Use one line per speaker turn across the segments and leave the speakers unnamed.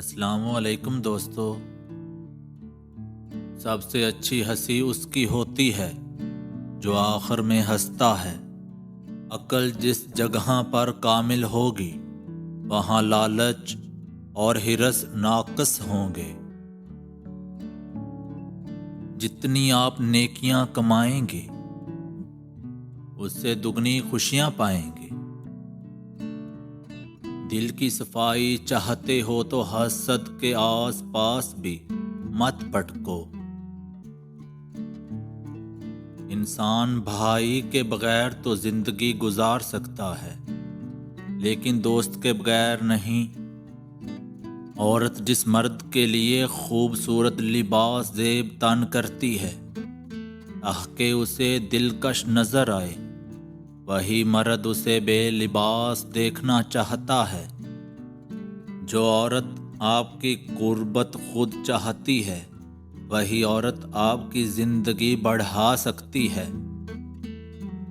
السلام علیکم دوستو۔ سب سے اچھی ہنسی اس کی ہوتی ہے جو آخر میں ہنستا ہے۔ عقل جس جگہ پر کامل ہوگی وہاں لالچ اور ہرس ناقص ہوں گے۔ جتنی آپ نیکیاں کمائیں گے اس سے دگنی خوشیاں پائیں گے۔ دل کی صفائی چاہتے ہو تو حسد کے آس پاس بھی مت پٹکو۔ انسان بھائی کے بغیر تو زندگی گزار سکتا ہے لیکن دوست کے بغیر نہیں۔ عورت جس مرد کے لیے خوبصورت لباس زیب تن کرتی ہے تاکہ اسے دلکش نظر آئے، وہی مرد اسے بے لباس دیکھنا چاہتا ہے۔ جو عورت آپ کی قربت خود چاہتی ہے وہی عورت آپ کی زندگی بڑھا سکتی ہے،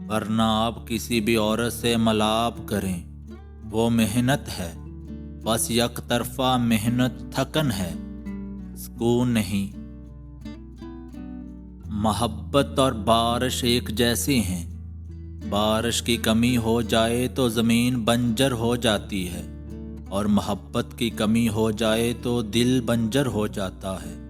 ورنہ آپ کسی بھی عورت سے ملاپ کریں وہ محنت ہے، بس یک طرفہ محنت تھکن ہے، سکون نہیں۔ محبت اور بارش ایک جیسی ہیں۔ بارش کی کمی ہو جائے تو زمین بنجر ہو جاتی ہے اور محبت کی کمی ہو جائے تو دل بنجر ہو جاتا ہے۔